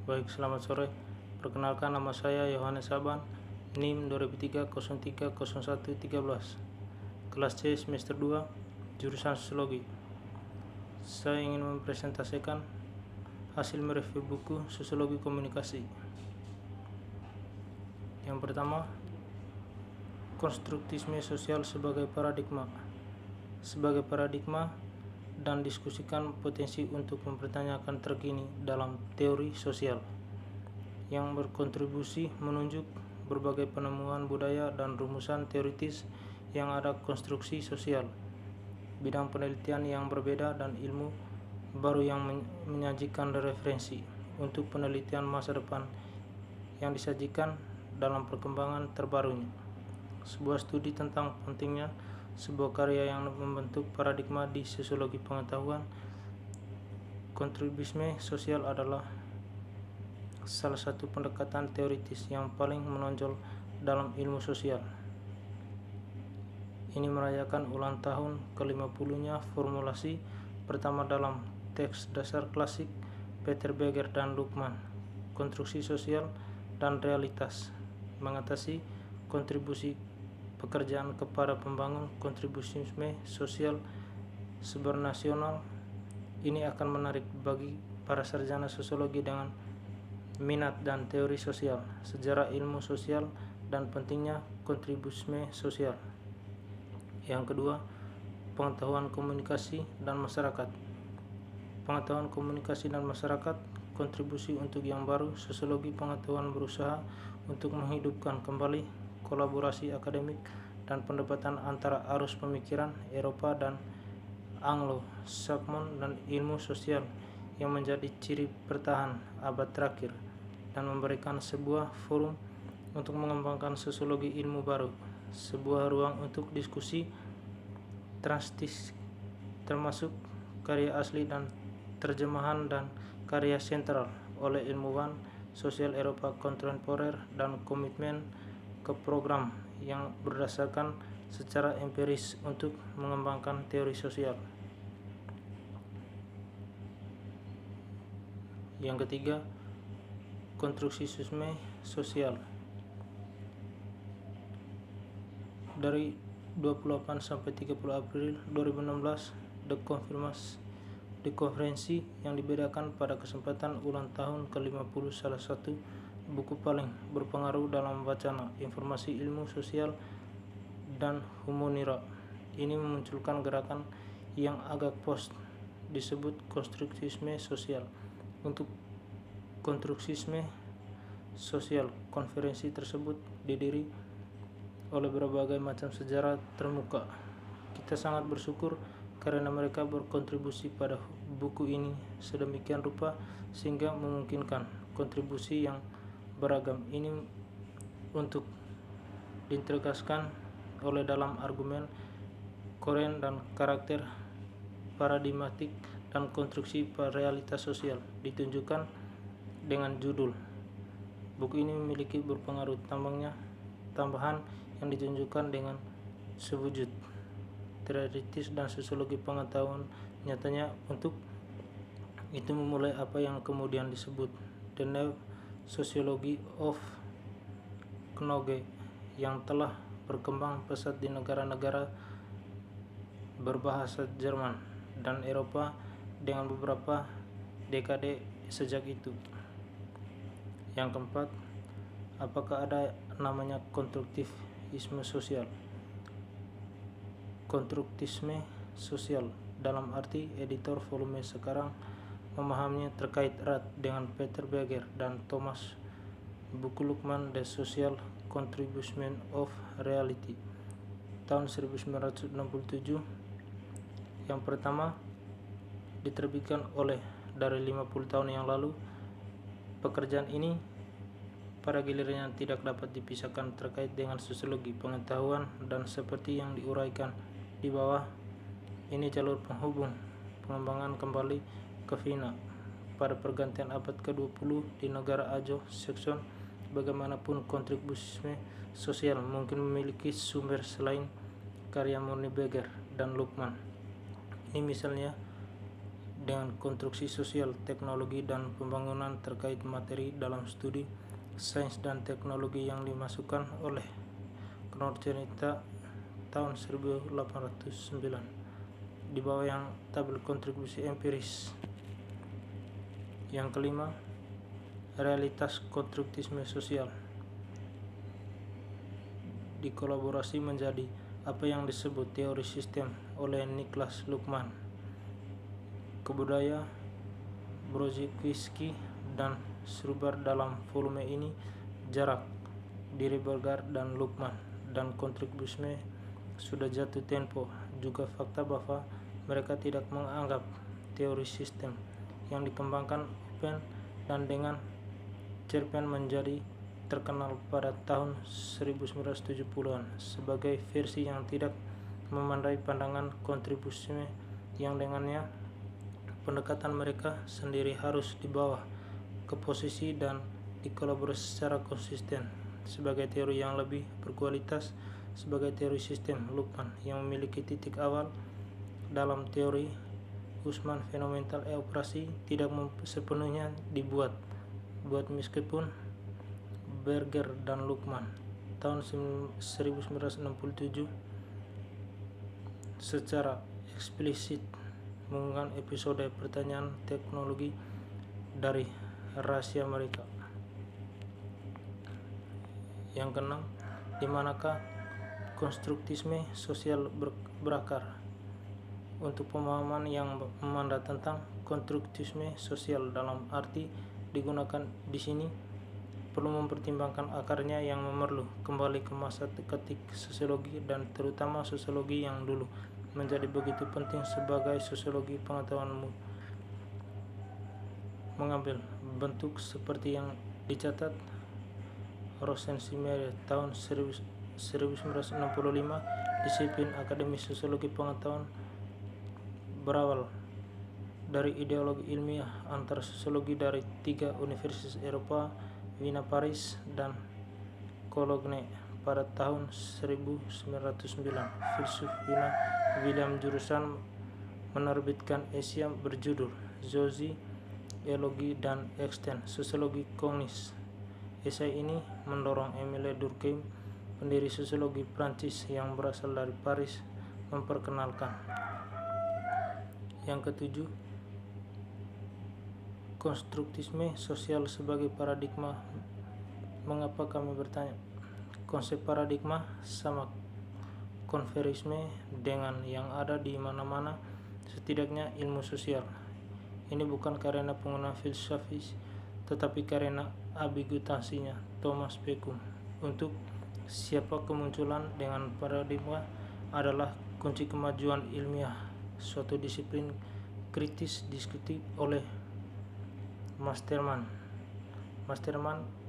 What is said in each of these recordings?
Baik, selamat sore. Perkenalkan, nama saya Yohanes Saban, NIM 2003-03-01-13, kelas C semester 2, jurusan Sosiologi. Saya ingin mempresentasikan hasil mereview buku Sosiologi Komunikasi. Yang pertama, konstruktisme sosial sebagai paradigma. Sebagai paradigma dan diskusikan potensi untuk mempertanyakan terkini dalam teori sosial yang berkontribusi menunjuk berbagai penemuan budaya dan rumusan teoritis yang ada konstruksi sosial, bidang penelitian yang berbeda dan ilmu baru yang menyajikan referensi untuk penelitian masa depan yang disajikan dalam perkembangan terbarunya. Sebuah studi tentang pentingnya sebuah karya yang membentuk paradigma di sosiologi pengetahuan. Kontribusi sosial adalah salah satu pendekatan teoritis yang paling menonjol dalam ilmu sosial. Ini merayakan ulang tahun ke-50-nya formulasi pertama dalam teks dasar klasik Peter Beger dan Luhmann, konstruksi sosial dan realitas, mengatasi kontribusi pekerjaan kepada pembangun kontribusivisme sosial sebernasional. Ini akan menarik bagi para sarjana sosiologi dengan minat dan teori sosial, sejarah ilmu sosial, dan pentingnya kontribusivisme sosial. Yang kedua, pengetahuan komunikasi dan masyarakat. Pengetahuan komunikasi dan masyarakat, kontribusi untuk yang baru. Sosiologi pengetahuan berusaha untuk menghidupkan kembali kolaborasi akademik dan pendekatan antara arus pemikiran Eropa dan Anglo-Saxon dan ilmu sosial yang menjadi ciri bertahan abad terakhir, dan memberikan sebuah forum untuk mengembangkan sosiologi ilmu baru, sebuah ruang untuk diskusi transdisipliner termasuk karya asli dan terjemahan dan karya sentral oleh ilmuwan sosial Eropa kontemporer, dan komitmen ke program yang berdasarkan secara empiris untuk mengembangkan teori sosial. Yang ketiga, konstruksisme sosial. Dari 28 sampai 30 April 2016, di konferensi yang dibedakan pada kesempatan ulang tahun ke-50 salah satu buku paling berpengaruh dalam wacana informasi ilmu sosial dan humanira. Ini memunculkan gerakan yang agak post disebut konstruktisme sosial. Untuk konstruksisme sosial, konferensi tersebut didiri oleh berbagai macam sejarah termuka. Kita sangat bersyukur karena mereka berkontribusi pada buku ini sedemikian rupa sehingga memungkinkan kontribusi yang beragam ini untuk ditegaskan oleh dalam argumen koren dan karakter paradigmatik dan konstruksi realitas sosial ditunjukkan dengan judul. Buku ini memiliki berpengaruh tambahan yang ditunjukkan dengan sewujud teoritis dan sosiologi pengetahuan nyatanya untuk itu memulai apa yang kemudian disebut The New Sociology of Knowledge yang telah berkembang pesat di negara-negara berbahasa Jerman dan Eropa dengan beberapa dekade sejak itu. Yang keempat, apakah ada namanya konstruktivisme sosial? Konstruktisme sosial dalam arti editor volume sekarang memahaminya terkait erat dengan Peter Beger dan Thomas buku Luhmann The Social Contribution of Reality tahun 1967 yang pertama diterbitkan oleh dari 50 tahun yang lalu. Pekerjaan ini pada gilirannya tidak dapat dipisahkan terkait dengan sosiologi pengetahuan dan seperti yang diuraikan di bawah ini jalur penghubung pengembangan kembali ke Vienna pada pergantian abad ke-20 di negara Anglo-Saxon. Bagaimanapun kontribusi sosial mungkin memiliki sumber selain karya murni Beger dan Luhmann. Ini misalnya dengan konstruksi sosial, teknologi, dan pembangunan terkait materi dalam studi sains dan teknologi yang dimasukkan oleh Knowledge tahun 1809 di bawah yang tabel kontribusi empiris. Yang kelima, realitas konstruktisme sosial dikolaborasi menjadi apa yang disebut teori sistem oleh Niklas Luhmann, Kubodaya, Brodziewski, dan Schruber. Dalam volume ini jarak Diribergar dan Luhmann dan kontribusinya sudah jatuh tempo. Juga fakta bahwa mereka tidak menganggap teori sistem yang dikembangkan Open dan dengan cerpen menjadi terkenal pada tahun 1970-an sebagai versi yang tidak memandai pandangan kontribusinya yang dengannya pendekatan mereka sendiri harus dibawa ke posisi dan dikolaborasi secara konsisten sebagai teori yang lebih berkualitas. Sebagai teori sistem Luhmann yang memiliki titik awal dalam teori Hussmann, fenomenal operasi tidak sepenuhnya dibuat meskipun Berger dan Luhmann tahun 1967 secara eksplisit menggunakan episode pertanyaan teknologi dari rahasia mereka. Yang keenam, di manakah konstruktisme sosial berakar? Untuk pemahaman yang memandang tentang konstruktisme sosial dalam arti digunakan di sini perlu mempertimbangkan akarnya yang memerlu kembali ke masa ketik sosiologi dan terutama sosiologi yang dulu menjadi begitu penting sebagai sosiologi pengetahuan mengambil bentuk seperti yang dicatat Rosenzimer tahun 1965. Disiplin akademi sosiologi pengetahuan berawal dari ideologi ilmiah antar sosiologi dari 3 universitas Eropa, Wina, Paris, dan Cologne. Pada tahun 1909, filsuf Wina William Jurusan menerbitkan esai berjudul Sociologie dan Extend, Sosiologi Kognitif. Esai ini mendorong Émile Durkheim, pendiri sosiologi Prancis yang berasal dari Paris, memperkenalkan. Yang ketujuh, konstruktisme sosial sebagai paradigma. Mengapa kami bertanya? Konsep paradigma sama konverisme dengan yang ada di mana-mana, setidaknya ilmu sosial. Ini bukan karena penggunaan filosofis, tetapi karena ambiguitasinya. Thomas Beckham. Untuk siapa kemunculan dengan paradigma adalah kunci kemajuan ilmiah, suatu disiplin kritis diskutif oleh Masterman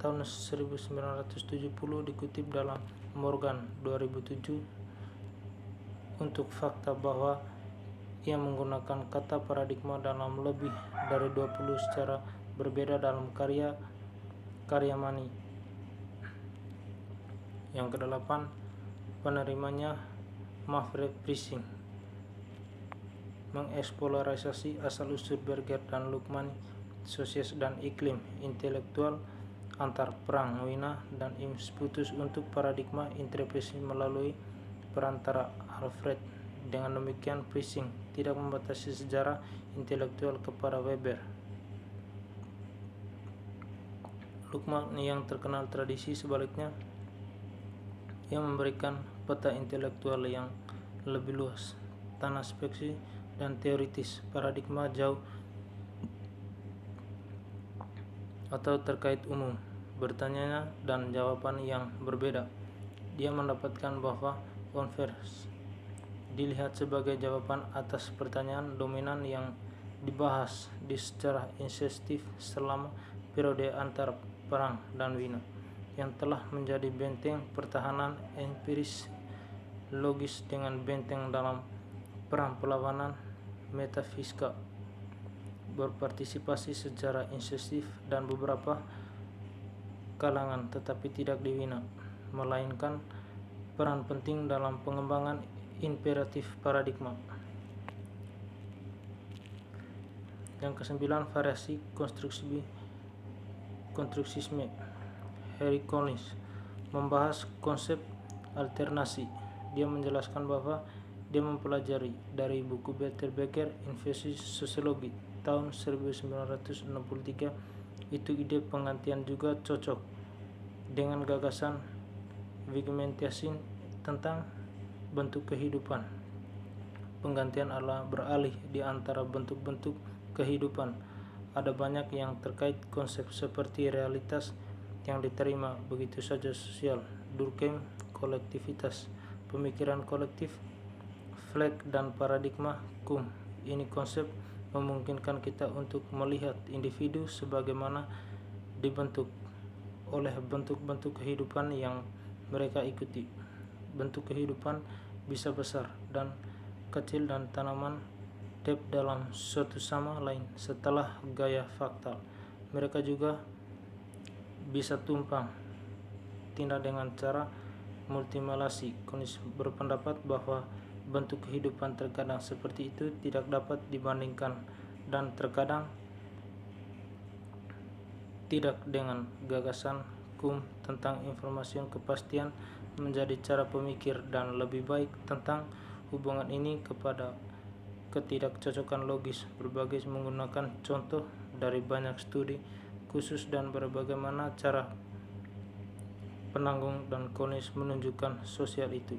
tahun 1970 dikutip dalam Morgan 2007 untuk fakta bahwa ia menggunakan kata paradigma dalam lebih dari 20 secara berbeda dalam karya Mani. Yang kedelapan, penerimanya Manfred Prissing mengeksplorasi asal-usul Berger dan Luhmann, sosies dan iklim intelektual antar perang Wina dan impetus untuk paradigma interpretasi melalui perantara Alfred. Dengan demikian, Prissing tidak membatasi sejarah intelektual kepada Weber. Luhmann yang terkenal tradisi sebaliknya, yang memberikan peta intelektual yang lebih luas, tanah speksi dan teoritis, paradigma jauh atau terkait umum, bertanya dan jawaban yang berbeda. Dia mendapatkan bahwa konvers dilihat sebagai jawaban atas pertanyaan dominan yang dibahas di secara intensif selama periode antar perang dan Wina, yang telah menjadi benteng pertahanan empiris logis dengan benteng dalam perang perlawanan metafisika, berpartisipasi secara intensif dan beberapa kalangan, tetapi tidak di Wina, melainkan peran penting dalam pengembangan imperatif paradigma. Yang kesembilan, variasi konstruksisme. Harry Collins membahas konsep alternasi. Dia menjelaskan bahwa dia mempelajari dari buku Peter Becker Invasi Sosiologi tahun 1963. Itu ide penggantian juga cocok dengan gagasan Wittgenstein tentang bentuk kehidupan. Penggantian adalah beralih di antara bentuk-bentuk kehidupan. Ada banyak yang terkait konsep seperti realitas yang diterima begitu saja sosial, Durkheim, kolektivitas, pemikiran kolektif, Fleck dan paradigma Kuhn. Ini konsep memungkinkan kita untuk melihat individu sebagaimana dibentuk oleh bentuk-bentuk kehidupan yang mereka ikuti. Bentuk kehidupan bisa besar dan kecil dan tanaman depth dalam suatu sama lain setelah gaya faktal. Mereka juga bisa tumpang tindak dengan cara multimodasi. Collins berpendapat bahwa bentuk kehidupan terkadang seperti itu tidak dapat dibandingkan dan terkadang tidak. Dengan gagasan Kuhn tentang informasi kepastian menjadi cara pemikir dan lebih baik tentang hubungan ini kepada ketidakcocokan logis berbagai menggunakan contoh dari banyak studi khusus dan bagaimana cara penanggung dan Collins menunjukkan sosial itu.